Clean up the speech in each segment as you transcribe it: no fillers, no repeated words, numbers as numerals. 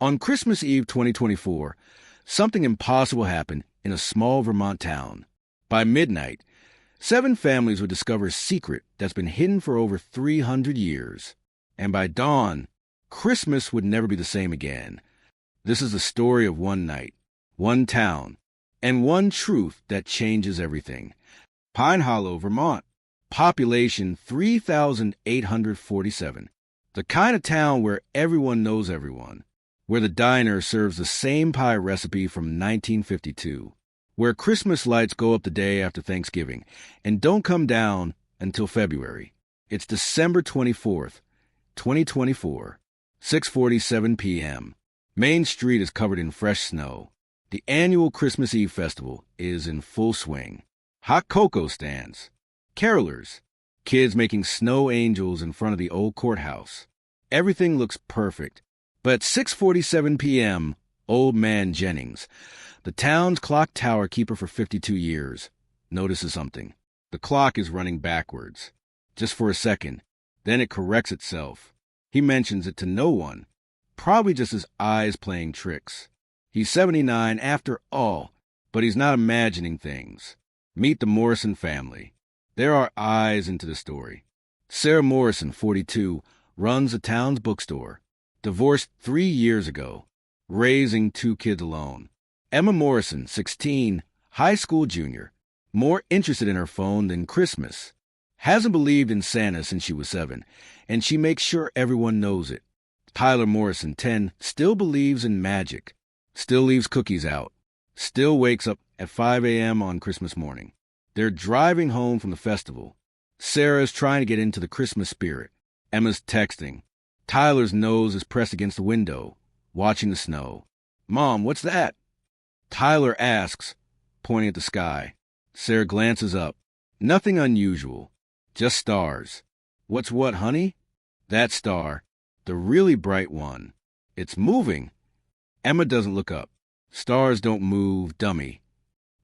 On Christmas Eve 2024, something impossible happened in a small Vermont town. By midnight, 7 families would discover a secret that's been hidden for over 300 years. And by dawn, Christmas would never be the same again. This is the story of one night, one town, and one truth that changes everything. Pine Hollow, Vermont. Population 3,847. The kind of town where everyone knows everyone. Where the diner serves the same pie recipe from 1952. Where Christmas lights go up the day after Thanksgiving and don't come down until February. It's December 24th, 2024, 6:47 p.m. Main Street is covered in fresh snow. The annual Christmas Eve festival is in full swing. Hot cocoa stands. Carolers. Kids making snow angels in front of the old courthouse. Everything looks perfect. But at 6:47 p.m., Old Man Jennings, the town's clock tower keeper for 52 years, notices something. The clock is running backwards. Just for a second. Then it corrects itself. He mentions it to no one. Probably just his eyes playing tricks. He's 79 after all, but he's not imagining things. Meet the Morrison family. There are eyes into the story. Sarah Morrison, 42, runs the town's bookstore. Divorced 3 years ago. Raising 2 kids alone. Emma Morrison, 16, high school junior. More interested in her phone than Christmas. Hasn't believed in Santa since she was 7, and she makes sure everyone knows it. Tyler Morrison, 10, still believes in magic. Still leaves cookies out. Still wakes up at 5 a.m. on Christmas morning. They're driving home from the festival. Sarah's trying to get into the Christmas spirit. Emma's texting. Tyler's nose is pressed against the window, watching the snow. "Mom, what's that?" Tyler asks, pointing at the sky. Sarah glances up. Nothing unusual. Just stars. "What's what, honey?" "That star. The really bright one. It's moving." Emma doesn't look up. Stars don't move, dummy.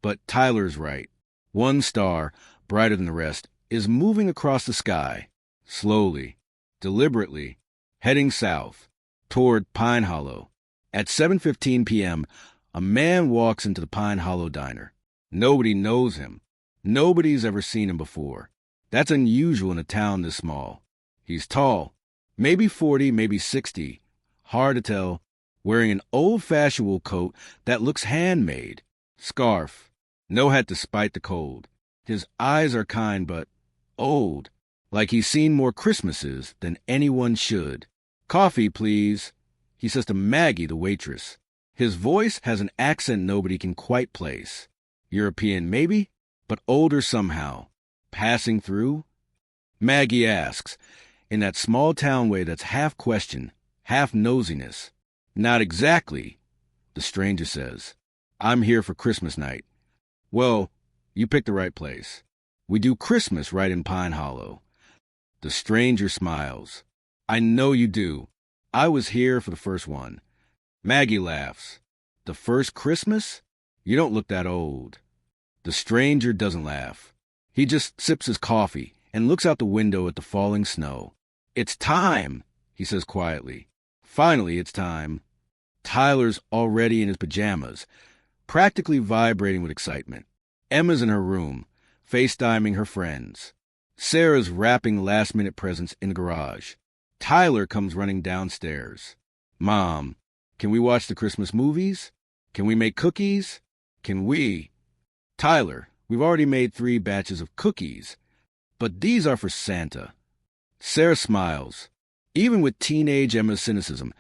But Tyler's right. One star, brighter than the rest, is moving across the sky, slowly, deliberately, heading south, toward Pine Hollow. At 7:15 p.m., a man walks into the Pine Hollow diner. Nobody knows him. Nobody's ever seen him before. That's unusual in a town this small. He's tall, maybe 40, maybe 60, hard to tell, wearing an old-fashioned wool coat that looks handmade, scarf, no hat despite the cold. His eyes are kind but old, like he's seen more Christmases than anyone should. "Coffee, please," he says to Maggie, the waitress. His voice has an accent nobody can quite place. European, maybe, but older somehow. Passing through? Maggie asks, in that small town way that's half question, half nosiness. "Not exactly," the stranger says. "I'm here for Christmas night." "Well, you picked the right place. We do Christmas right in Pine Hollow." The stranger smiles. "I know you do. I was here for the first one." Maggie laughs. "The first Christmas? You don't look that old." The stranger doesn't laugh. He just sips his coffee and looks out the window at the falling snow. "It's time," he says quietly. Finally, it's time. Tyler's already in his pajamas, practically vibrating with excitement. Emma's in her room, FaceTiming her friends. Sarah's wrapping last-minute presents in the garage. Tyler comes running downstairs. "Mom, can we watch the Christmas movies? Can we make cookies? Can we?" "Tyler, we've already made 3 batches of cookies, but these are for Santa." Sarah smiles. Even with teenage Emma's cynicism,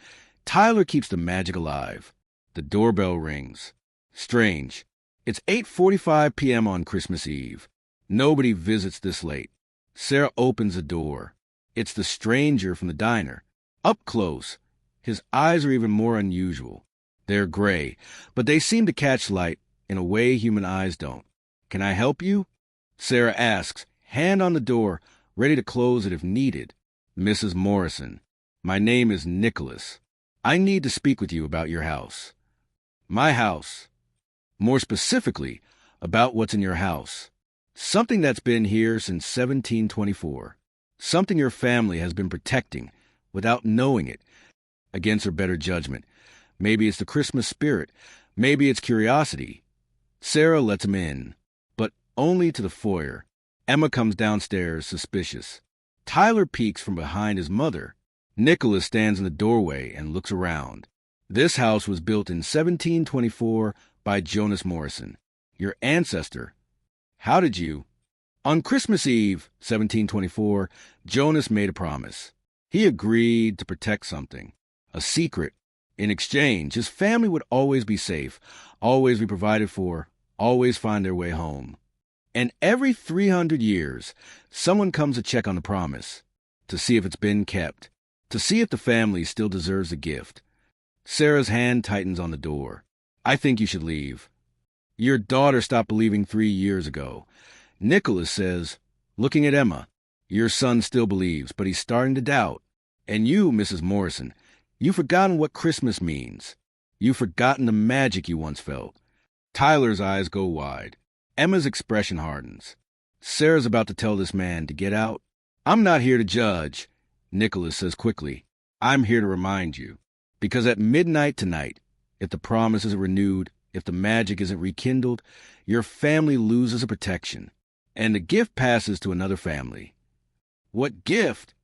Tyler keeps the magic alive. The doorbell rings. Strange. It's 8:45 p.m. on Christmas Eve. Nobody visits this late. Sarah opens the door. It's the stranger from the diner. Up close. His eyes are even more unusual. They're gray, but they seem to catch light in a way human eyes don't. "Can I help you?" Sarah asks, hand on the door, ready to close it if needed. "Mrs. Morrison, my name is Nicholas. I need to speak with you about your house." "My house." More specifically, about what's in your house. Something that's been here since 1724. Something your family has been protecting without knowing it, against her better judgment. Maybe it's the Christmas spirit. Maybe it's curiosity. Sarah lets him in, but only to the foyer. Emma comes downstairs, suspicious. Tyler peeks from behind his mother. Nicholas stands in the doorway and looks around. This house was built in 1724 by Jonas Morrison, your ancestor. How did you? On Christmas Eve, 1724, Jonas made a promise. He agreed to protect something, a secret. In exchange, his family would always be safe, always be provided for, always find their way home. And every 300 years, someone comes to check on the promise, to see if it's been kept, to see if the family still deserves the gift. Sarah's hand tightens on the door. I think you should leave. Your daughter stopped believing 3 years ago. Nicholas says, looking at Emma, your son still believes, but he's starting to doubt. And you, Mrs. Morrison, you've forgotten what Christmas means. You've forgotten the magic you once felt. Tyler's eyes go wide. Emma's expression hardens. Sarah's about to tell this man to get out. I'm not here to judge, Nicholas says quickly. I'm here to remind you. Because at midnight tonight, if the promise isn't renewed, if the magic isn't rekindled, your family loses a protection, and the gift passes to another family. What gift?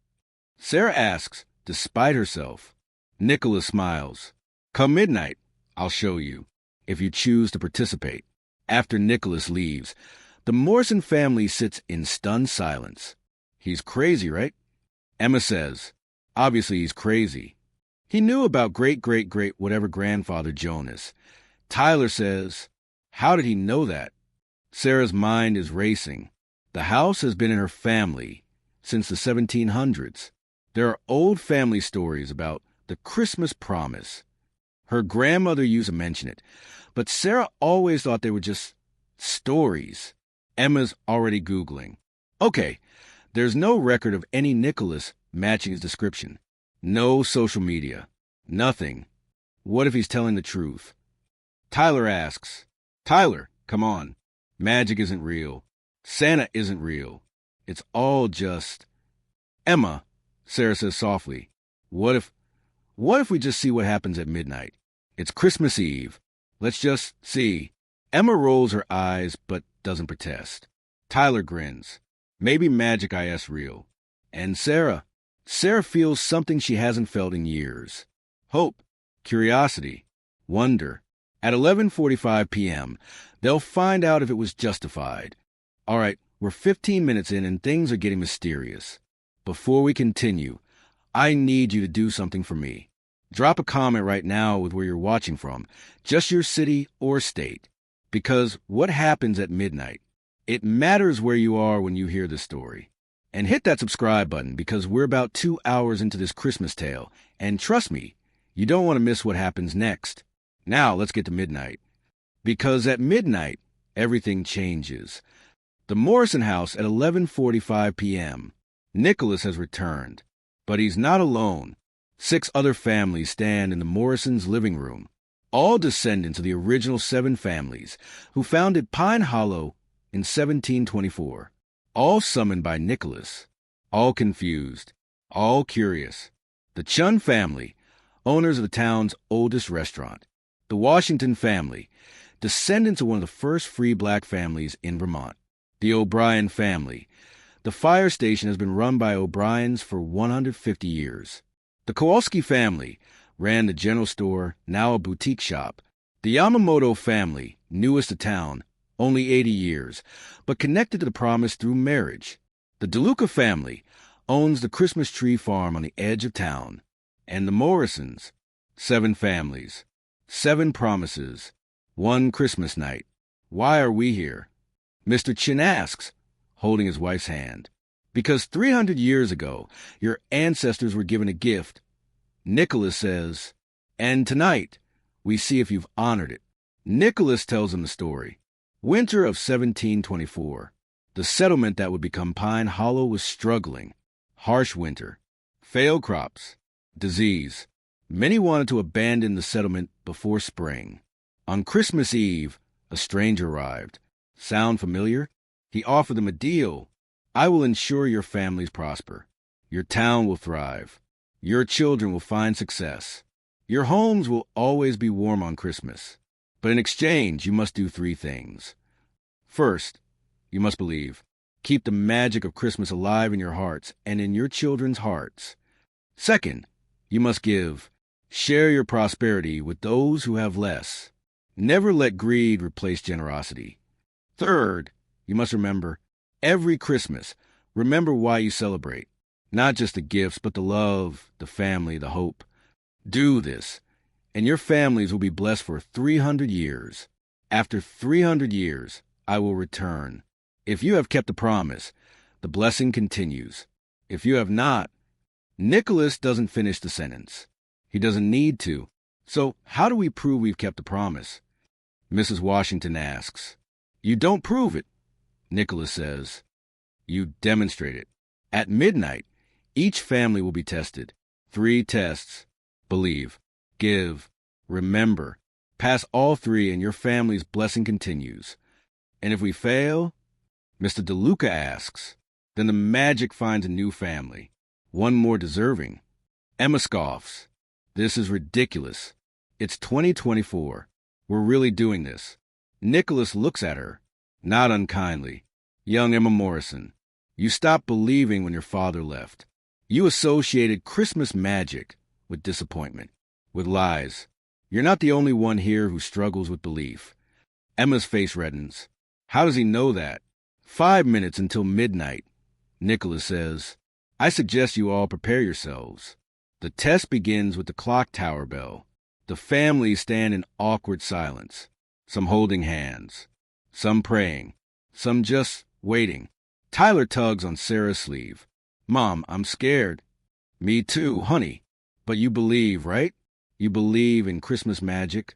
Sarah asks, despite herself. Nicholas smiles. Come midnight, I'll show you, if you choose to participate. After Nicholas leaves, the Morrison family sits in stunned silence. He's crazy, right? Emma says, obviously he's crazy. He knew about great-great-great-whatever grandfather Jonas. Tyler says, how did he know that? Sarah's mind is racing. The house has been in her family since the 1700s. There are old family stories about the Christmas promise. Her grandmother used to mention it, but Sarah always thought they were just stories. Emma's already Googling. Okay, there's no record of any Nicholas matching his description. No social media. Nothing. What if he's telling the truth? Tyler asks, Tyler, come on. Magic isn't real. Santa isn't real. It's all just... Emma, Sarah says softly, what if we just see what happens at midnight? It's Christmas Eve. Let's just see. Emma rolls her eyes but doesn't protest. Tyler grins. Maybe magic is real. And Sarah feels something she hasn't felt in years. Hope, curiosity, wonder. At 11:45 p.m., they'll find out if it was justified. All right, we're 15 minutes in and things are getting mysterious. Before we continue, I need you to do something for me. Drop a comment right now with where you're watching from, just your city or state. Because what happens at midnight? It matters where you are when you hear this story. And hit that subscribe button because we're about 2 hours into this Christmas tale. And trust me, you don't want to miss what happens next. Now let's get to midnight. Because at midnight, everything changes. The Morrison house at 11:45 p.m. Nicholas has returned. But he's not alone. 6 other families stand in the Morrisons' living room. All descendants of the original 7 families who founded Pine Hollow in 1724. All summoned by Nicholas, all confused, all curious. The Chun family, owners of the town's oldest restaurant. The Washington family, descendants of one of the first free black families in Vermont. The O'Brien family. The fire station has been run by O'Briens for 150 years. The Kowalski family ran the general store, now a boutique shop. The Yamamoto family, newest to town, only 80 years, but connected to the promise through marriage. The DeLuca family owns the Christmas tree farm on the edge of town. And the Morrisons, 7 families, 7 promises, 1 Christmas night. Why are we here? Mr. Chin asks, holding his wife's hand. Because 300 years ago, your ancestors were given a gift. Nicholas says, and tonight, we see if you've honored it. Nicholas tells him the story. Winter of 1724. The settlement that would become Pine Hollow was struggling. Harsh winter. Failed crops. Disease. Many wanted to abandon the settlement before spring. On Christmas Eve, a stranger arrived. Sound familiar? He offered them a deal. I will ensure your families prosper. Your town will thrive. Your children will find success. Your homes will always be warm on Christmas. But in exchange, you must do 3 things. First, you must believe. Keep the magic of Christmas alive in your hearts and in your children's hearts. Second, you must give. Share your prosperity with those who have less. Never let greed replace generosity. Third, you must remember, every Christmas, remember why you celebrate. Not just the gifts, but the love, the family, the hope. Do this, and your families will be blessed for 300 years. After 300 years, I will return. If you have kept the promise, the blessing continues. If you have not, Nicholas doesn't finish the sentence. He doesn't need to. So how do we prove we've kept the promise? Mrs. Washington asks. You don't prove it, Nicholas says. You demonstrate it. At midnight, each family will be tested. 3 tests. Believe, give, remember. Pass all 3 and your family's blessing continues. And if we fail, Mr. DeLuca asks, then the magic finds a new family, one more deserving. Emma scoffs. This is ridiculous. It's 2024. We're really doing this. Nicholas looks at her, not unkindly. Young Emma Morrison, you stopped believing when your father left. You associated Christmas magic with disappointment, with lies. You're not the only one here who struggles with belief. Emma's face reddens. How does he know that? 5 minutes until midnight. Nicholas says, I suggest you all prepare yourselves. The test begins with the clock tower bell. The families stand in awkward silence, some holding hands, some praying, some just waiting. Tyler tugs on Sarah's sleeve. Mom, I'm scared. Me too, honey. But you believe, right? You believe in Christmas magic?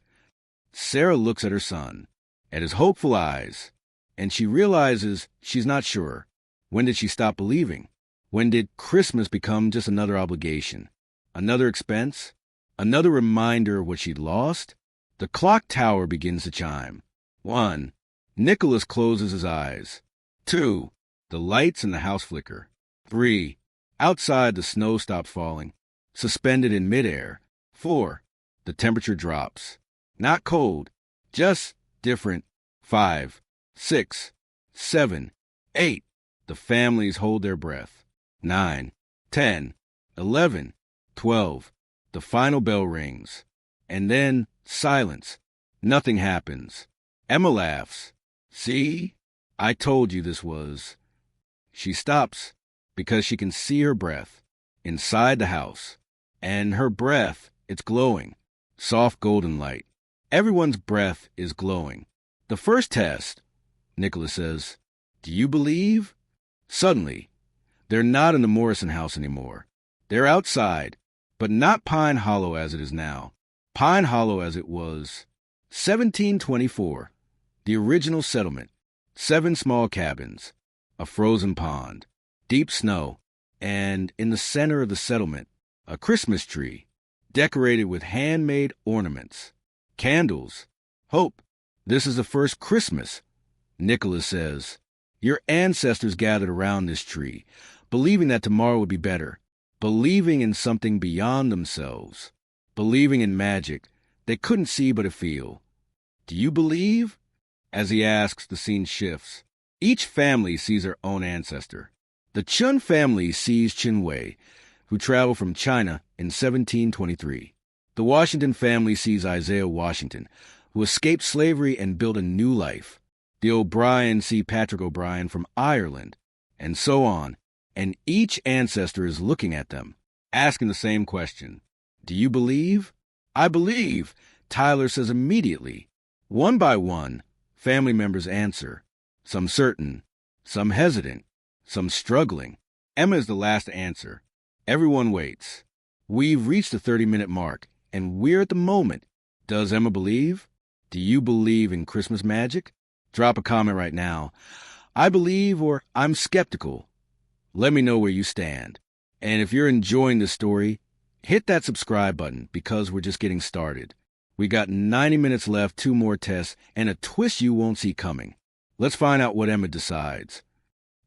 Sarah looks at her son, at his hopeful eyes, and she realizes she's not sure. When did she stop believing? When did Christmas become just another obligation? Another expense? Another reminder of what she'd lost? The clock tower begins to chime. 1. Nicholas closes his eyes. 2. The lights in the house flicker. 3. Outside, the snow stops falling, suspended in midair. 4. The temperature drops. Not cold, just different. 5, 6, 7, 8. The families hold their breath. 9, 10, 11, 12. The final bell rings. And then silence. Nothing happens. Emma laughs. See? I told you this was. She stops because she can see her breath inside the house. And her breath, it's glowing. Soft golden light. Everyone's breath is glowing. The first test, Nicholas says, do you believe? Suddenly, they're not in the Morrison house anymore. They're outside, but not Pine Hollow as it is now. Pine Hollow as it was. 1724, the original settlement. 7 small cabins, a frozen pond, deep snow, and in the center of the settlement, a Christmas tree, decorated with handmade ornaments, candles, hope. This is the first Christmas, Nicholas says. Your ancestors gathered around this tree, believing that tomorrow would be better, believing in something beyond themselves, believing in magic they couldn't see but feel. Do you believe? As he asks, the scene shifts. Each family sees their own ancestor. The Chun family sees Chin Wei, who traveled from China in 1723. The Washington family sees Isaiah Washington, who escaped slavery and built a new life. The O'Briens see Patrick O'Brien from Ireland, and so on. And each ancestor is looking at them, asking the same question. Do you believe? I believe, Tyler says immediately. One by one, family members answer. Some certain, some hesitant, some struggling. Emma is the last to answer. Everyone waits. We've reached the 30-minute mark, and we're at the moment. Does Emma believe? Do you believe in Christmas magic? Drop a comment right now. I believe, or I'm skeptical. Let me know where you stand. And if you're enjoying this story, hit that subscribe button because we're just getting started. We got 90 minutes left, 2 more tests, and a twist you won't see coming. Let's find out what Emma decides.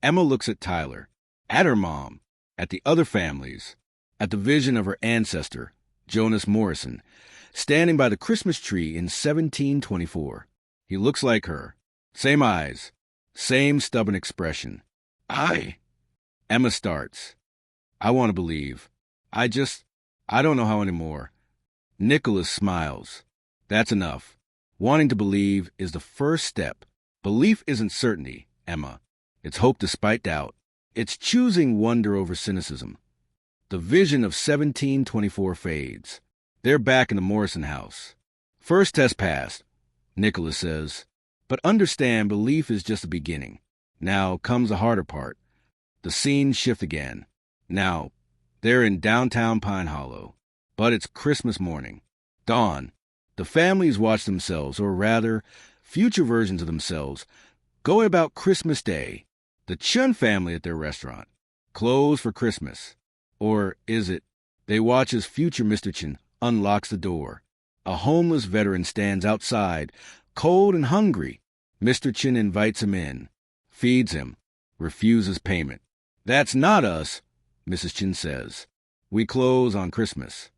Emma looks at Tyler, at her mom, at the other families, at the vision of her ancestor, Jonas Morrison, standing by the Christmas tree in 1724. He looks like her. Same eyes. Same stubborn expression. Emma starts. I want to believe. I don't know how anymore. Nicholas smiles. That's enough. Wanting to believe is the first step. Belief isn't certainty, Emma. It's hope despite doubt. It's choosing wonder over cynicism. The vision of 1724 fades. They're back in the Morrison house. First test passed, Nicholas says. But understand, belief is just the beginning. Now comes the harder part. The scenes shift again. Now, they're in downtown Pine Hollow. But it's Christmas morning. Dawn. The families watch themselves, or rather, future versions of themselves, going about Christmas Day. The Chun family at their restaurant. Closed for Christmas. Or is it? They watch as future Mr. Chun unlocks the door. A homeless veteran stands outside, cold and hungry. Mr. Chun invites him in, feeds him, refuses payment. That's not us, Mrs. Chun says. We close on Christmas.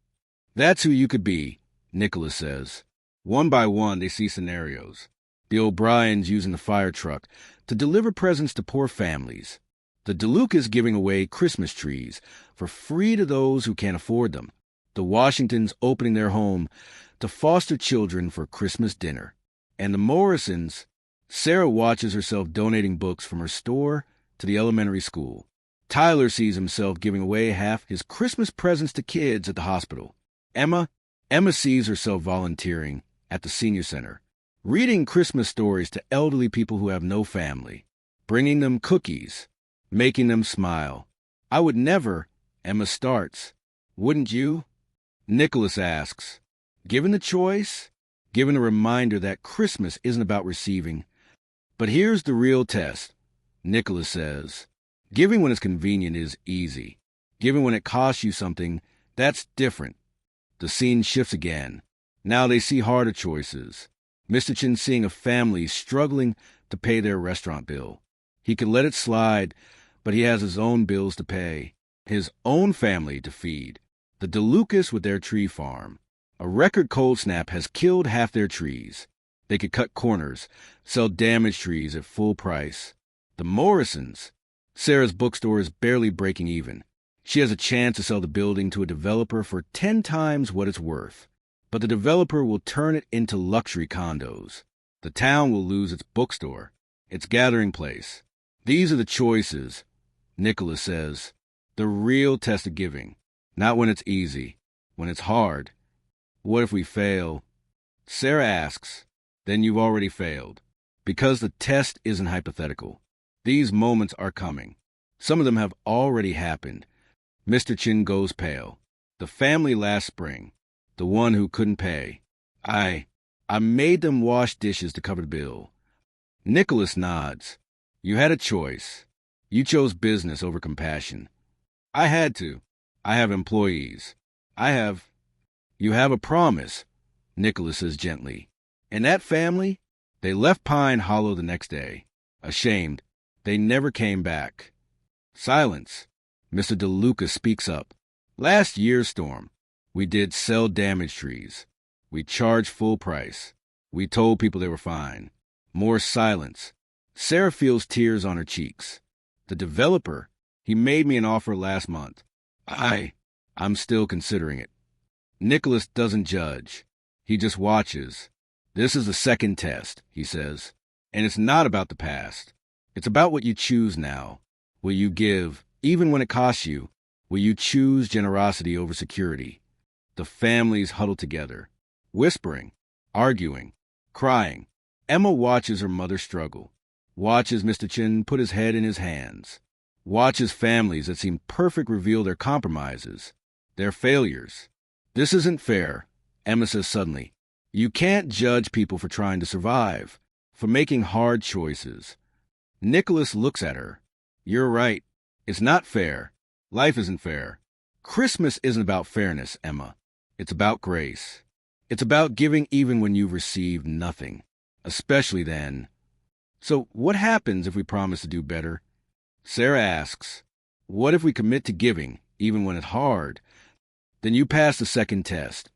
That's who you could be, Nicholas says. One by one, they see scenarios. The O'Briens using the fire truck to deliver presents to poor families. The DeLucas giving away Christmas trees for free to those who can't afford them. The Washingtons opening their home to foster children for Christmas dinner. And the Morrisons, Sarah watches herself donating books from her store to the elementary school. Tyler sees himself giving away half his Christmas presents to kids at the hospital. Emma sees herself volunteering at the senior center, reading Christmas stories to elderly people who have no family, bringing them cookies, making them smile. I would never, Emma starts. Wouldn't you? Nicholas asks. Given the choice, given a reminder that Christmas isn't about receiving. But here's the real test, Nicholas says. Giving when it's convenient is easy. Giving when it costs you something, that's different. The scene shifts again. Now they see harder choices. Mr. Chun seeing a family struggling to pay their restaurant bill. He could let it slide, but he has his own bills to pay, his own family to feed. The DeLucas with their tree farm. A record cold snap has killed half their trees. They could cut corners, sell damaged trees at full price. The Morrisons. Sarah's bookstore is barely breaking even. She has a chance to sell the building to a developer for 10 times what it's worth. But the developer will turn it into luxury condos. The town will lose its bookstore, its gathering place. These are the choices, Nicholas says. The real test of giving. Not when it's easy, when it's hard. What if we fail? Sarah asks. Then you've already failed. Because the test isn't hypothetical. These moments are coming. Some of them have already happened. Mr. Chun goes pale. The family last spring. The one who couldn't pay. I made them wash dishes to cover the bill. Nicholas nods. You had a choice. You chose business over compassion. I had to. I have employees. You have a promise, Nicholas says gently. And that family, they left Pine Hollow the next day. Ashamed, they never came back. Silence. Mr. DeLuca speaks up. Last year's storm, we did sell damaged trees. We charged full price. We told people they were fine. More silence. Sarah feels tears on her cheeks. The developer, he made me an offer last month. I'm still considering it. Nicholas doesn't judge. He just watches. This is the second test, he says. And it's not about the past. It's about what you choose now. Will you give, even when it costs you? Will you choose generosity over security? The families huddle together, whispering, arguing, crying. Emma watches her mother struggle, watches Mr. Chun put his head in his hands, watches families that seem perfect reveal their compromises, their failures. This isn't fair, Emma says suddenly. You can't judge people for trying to survive, for making hard choices. Nicholas looks at her. You're right. It's not fair. Life isn't fair. Christmas isn't about fairness, Emma. It's about grace. It's about giving even when you've received nothing, especially then. So what happens if we promise to do better? Sarah asks, what if we commit to giving, even when it's hard? Then you pass the second test.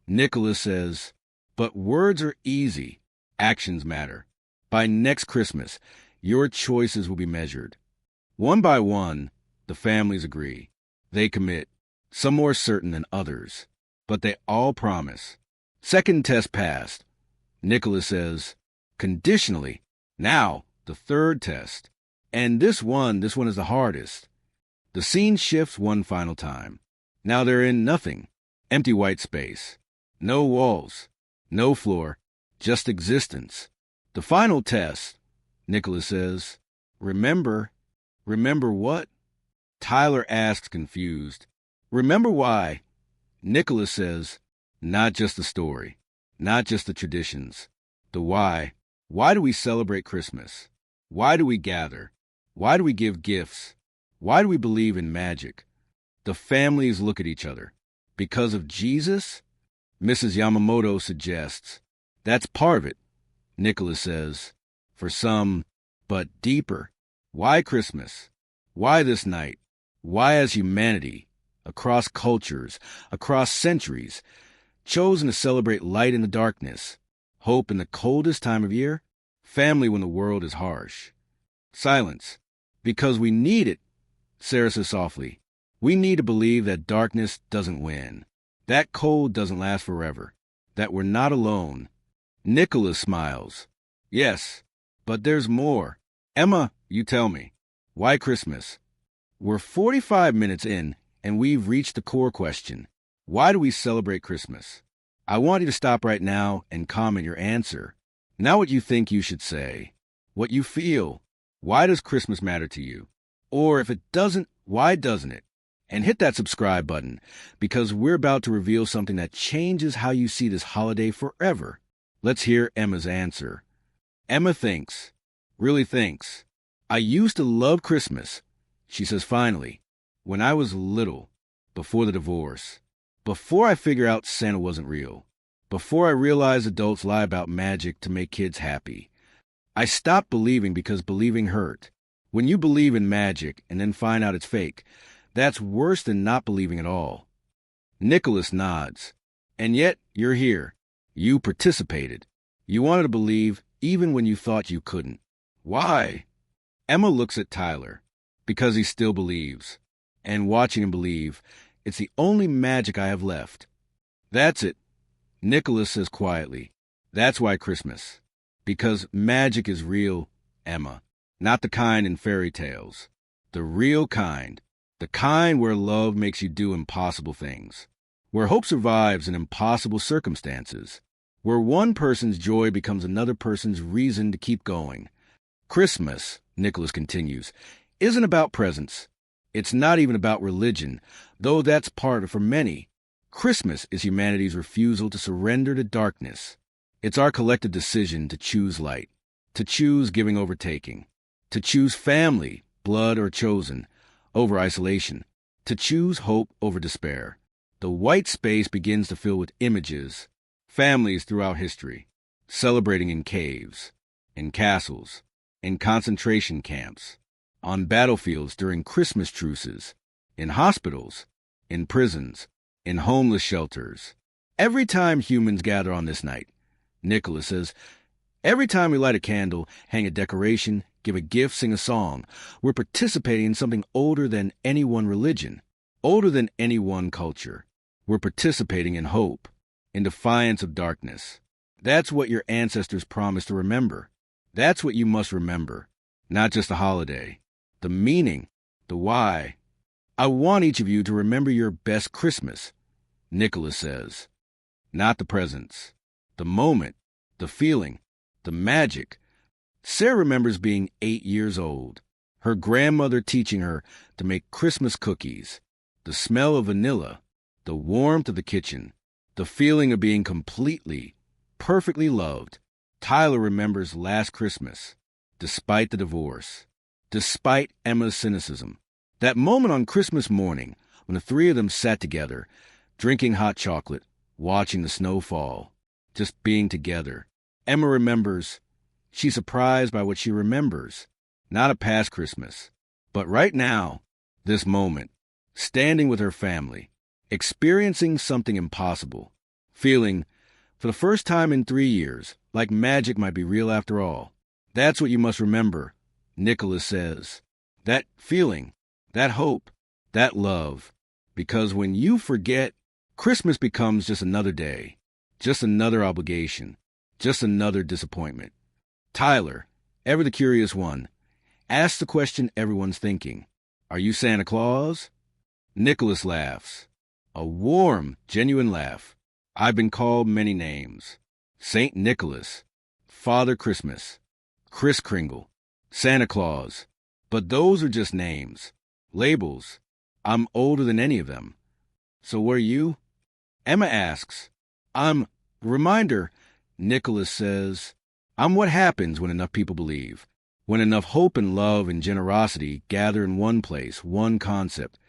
Nicholas says, but words are easy. Actions matter. By next Christmas, your choices will be measured. One by one, the families agree. They commit, some more certain than others, but they all promise. Second test passed. Nicholas says, conditionally, now the third test. And this one is the hardest. The scene shifts one final time. Now they're in nothing. Empty white space. No walls. No floor. Just existence. The final test, Nicholas says, remember. Remember what? Tyler asks, confused. Remember why? Nicholas says, not just the story, not just the traditions. The why. Why do we celebrate Christmas? Why do we gather? Why do we give gifts? Why do we believe in magic? The families look at each other. Because of Jesus? Mrs. Yamamoto suggests. That's part of it, Nicholas says. For some, but deeper. Why Christmas? Why this night? Why as humanity, across cultures, across centuries, chosen to celebrate light in the darkness, hope in the coldest time of year, family when the world is harsh? Silence. Because we need it, Sarah says softly. We need to believe that darkness doesn't win, that cold doesn't last forever, that we're not alone. Nicholas smiles. Yes, but there's more. Emma, you tell me. Why Christmas? We're 45 minutes in, and we've reached the core question. Why do we celebrate Christmas? I want you to stop right now and comment your answer. Not what you think you should say. What you feel. Why does Christmas matter to you? Or if it doesn't, why doesn't it? And hit that subscribe button, because we're about to reveal something that changes how you see this holiday forever. Let's hear Emma's answer. Emma thinks, really thinks. I used to love Christmas, she says finally, when I was little, before the divorce, before I figured out Santa wasn't real, before I realized adults lie about magic to make kids happy. I stopped believing because believing hurt. When you believe in magic and then find out it's fake, that's worse than not believing at all. Nicholas nods. And yet, you're here. You participated. You wanted to believe even when you thought you couldn't. Why? Emma looks at Tyler. Because he still believes. And watching him believe, it's the only magic I have left. That's it, Nicholas says quietly. That's why Christmas. Because magic is real, Emma. Not the kind in fairy tales. The real kind. The kind where love makes you do impossible things. Where hope survives in impossible circumstances. Where one person's joy becomes another person's reason to keep going. Christmas, Nicholas continues, isn't about presents. It's not even about religion, though that's part of it for many. Christmas is humanity's refusal to surrender to darkness. It's our collective decision to choose light, to choose giving over taking, to choose family, blood or chosen, over isolation, to choose hope over despair. The white space begins to fill with images, families throughout history, celebrating in caves, in castles, in concentration camps, on battlefields during Christmas truces, in hospitals, in prisons, in homeless shelters. Every time humans gather on this night, Nicholas says, every time we light a candle, hang a decoration, give a gift, sing a song, we're participating in something older than any one religion, older than any one culture. We're participating in hope, in defiance of darkness. That's what your ancestors promised to remember. That's what you must remember, not just the holiday, the meaning, the why. I want each of you to remember your best Christmas, Nicholas says. Not the presents, the moment, the feeling, the magic. Sarah remembers being 8 years old, her grandmother teaching her to make Christmas cookies, the smell of vanilla, the warmth of the kitchen, the feeling of being completely, perfectly loved. Tyler remembers last Christmas, despite the divorce, despite Emma's cynicism. That moment on Christmas morning when the three of them sat together, drinking hot chocolate, watching the snow fall, just being together. Emma remembers. She's surprised by what she remembers. Not a past Christmas, but right now, this moment, standing with her family, experiencing something impossible, feeling, for the first time in 3 years, like magic might be real after all. That's what you must remember, Nicholas says. That feeling, that hope, that love. Because when you forget, Christmas becomes just another day, just another obligation, just another disappointment. Tyler, ever the curious one, asks the question everyone's thinking. Are you Santa Claus? Nicholas laughs. A warm, genuine laugh. I've been called many names. Saint Nicholas, Father Christmas, Kris Kringle, Santa Claus. But those are just names, labels. I'm older than any of them. So what are you? Emma asks. Reminder, Nicholas says. I'm what happens when enough people believe. When enough hope and love and generosity gather in one place, one concept,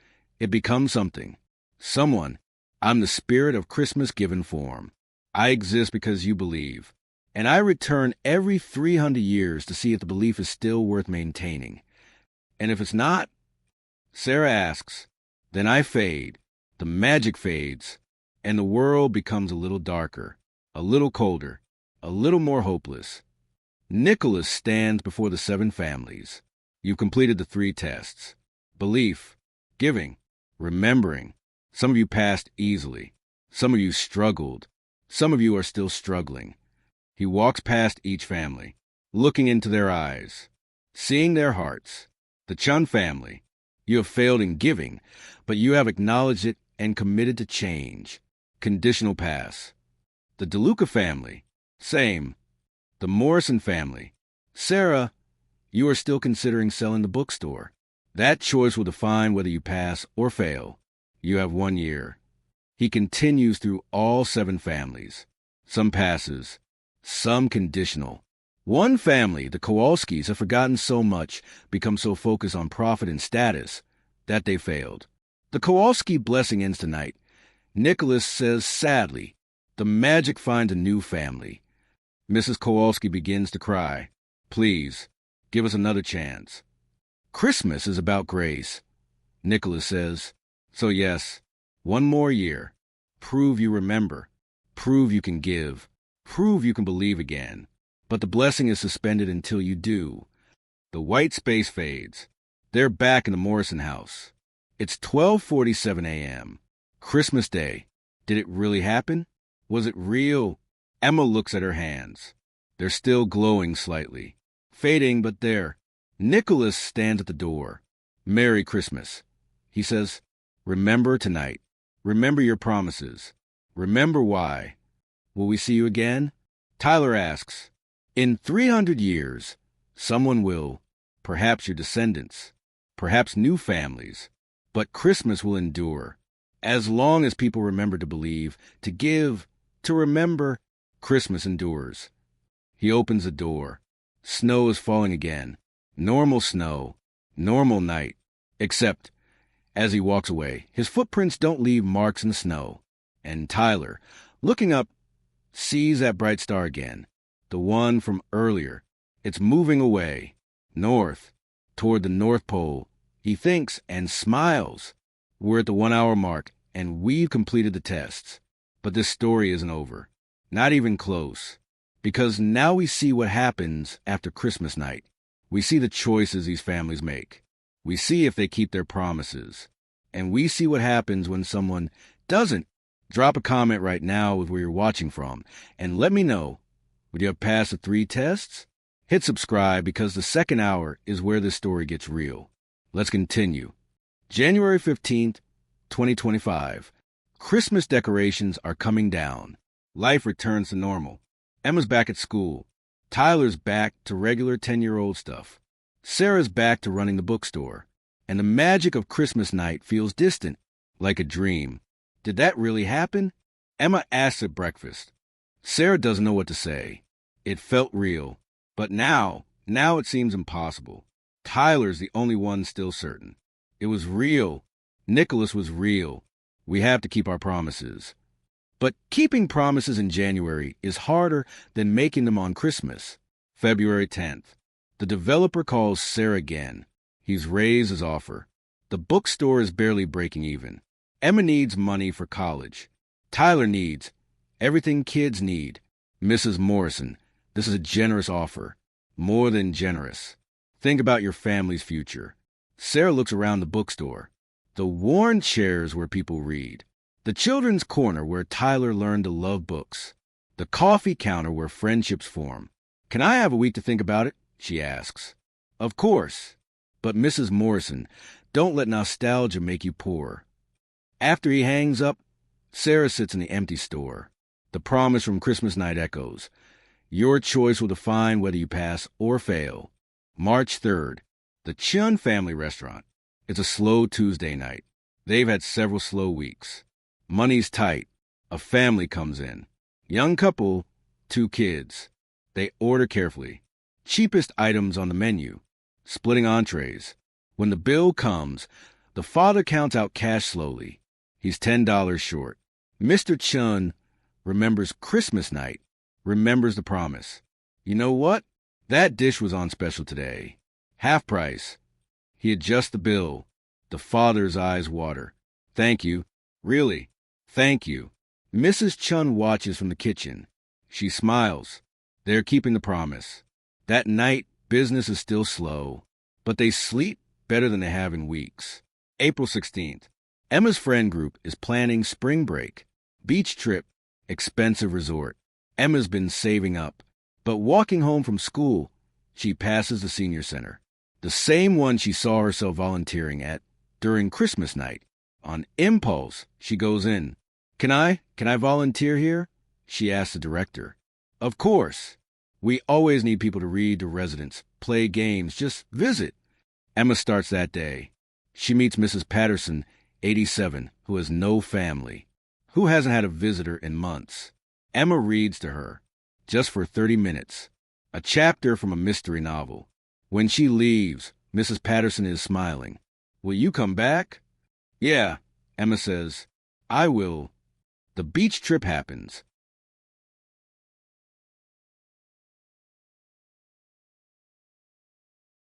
it becomes something. Someone. I'm the spirit of Christmas given form. I exist because you believe. And I return every 300 years to see if the belief is still worth maintaining. And if it's not, Sarah asks, then I fade, the magic fades, and the world becomes a little darker, a little colder, a little more hopeless. Nicholas stands before the 7 families. You've completed the 3 tests. Belief, giving, remembering. Some of you passed easily. Some of you struggled. Some of you are still struggling. He walks past each family, looking into their eyes, seeing their hearts. The Chun family, you have failed in giving, but you have acknowledged it and committed to change. Conditional pass. The DeLuca family, same. The Morrison family, Sarah, you are still considering selling the bookstore. That choice will define whether you pass or fail. You have 1 year. He continues through all 7 families. Some passes, some conditional. One family, the Kowalskis, have forgotten so much, become so focused on profit and status, that they failed. The Kowalski blessing ends tonight. Nicholas says sadly, the magic finds a new family. Mrs. Kowalski begins to cry. Please, give us another chance. Christmas is about grace, Nicholas says. So yes, 1 more year. Prove you remember. Prove you can give. Prove you can believe again. But the blessing is suspended until you do. The white space fades. They're back in the Morrison house. It's 12:47 a.m. Christmas Day. Did it really happen? Was it real? Emma looks at her hands. They're still glowing slightly. Fading, but there. Nicholas stands at the door. Merry Christmas. He says, remember tonight. Remember your promises. Remember why. Will we see you again? Tyler asks. In 300 years, someone will. Perhaps your descendants. Perhaps new families. But Christmas will endure. As long as people remember to believe, to give, to remember, Christmas endures. He opens the door. Snow is falling again. Normal snow. Normal night. Except, as he walks away, his footprints don't leave marks in the snow. And Tyler, looking up, sees that bright star again. The one from earlier. It's moving away. North. Toward the North Pole. He thinks and smiles. We're at the 1 hour mark, and we've completed the tests. But this story isn't over. Not even close. Because now we see what happens after Christmas night. We see the choices these families make. We see if they keep their promises. And we see what happens when someone doesn't. Drop a comment right now with where you're watching from, and let me know. Would you have passed the 3 tests? Hit subscribe because the 2nd hour is where this story gets real. Let's continue. January 15th, 2025. Christmas decorations are coming down. Life returns to normal. Emma's back at school. Tyler's back to regular 10-year-old stuff. Sarah's back to running the bookstore. And the magic of Christmas night feels distant, like a dream. Did that really happen? Emma asks at breakfast. Sarah doesn't know what to say. It felt real. But now it seems impossible. Tyler's the only one still certain. It was real. Nicholas was real. We have to keep our promises. But keeping promises in January is harder than making them on Christmas. February 10th. The developer calls Sarah again. He's raised his offer. The bookstore is barely breaking even. Emma needs money for college. Tyler needs everything kids need. Mrs. Morrison, this is a generous offer. More than generous. Think about your family's future. Sarah looks around the bookstore. The worn chairs where people read. The children's corner where Tyler learned to love books. The coffee counter where friendships form. Can I have a week to think about it? She asks. Of course. But Mrs. Morrison, don't let nostalgia make you poor. After he hangs up, Sarah sits in the empty store. The promise from Christmas night echoes. Your choice will define whether you pass or fail. March 3rd, the Chun family restaurant. It's a slow Tuesday night. They've had several slow weeks. Money's tight. A family comes in. Young couple, 2 kids. They order carefully. Cheapest items on the menu. Splitting entrees. When the bill comes, the father counts out cash slowly. He's $10 short. Mr. Chun remembers Christmas night, remembers the promise. You know what? That dish was on special today. Half price. He adjusts the bill. The father's eyes water. Thank you. Really? Thank you. Mrs. Chun watches from the kitchen. She smiles. They're keeping the promise. That night, business is still slow, but they sleep better than they have in weeks. April 16th. Emma's friend group is planning spring break. Beach trip, expensive resort. Emma's been saving up. But walking home from school, she passes the senior center. The same one she saw herself volunteering at during Christmas night. On impulse, she goes in. Can I volunteer here? She asks the director. Of course. We always need people to read to residents, play games, just visit. Emma starts that day. She meets Mrs. Patterson, 87, who has no family, who hasn't had a visitor in months. Emma reads to her, just for 30 minutes, a chapter from a mystery novel. When she leaves, Mrs. Patterson is smiling. Will you come back? Yeah, Emma says. I will. The beach trip happens.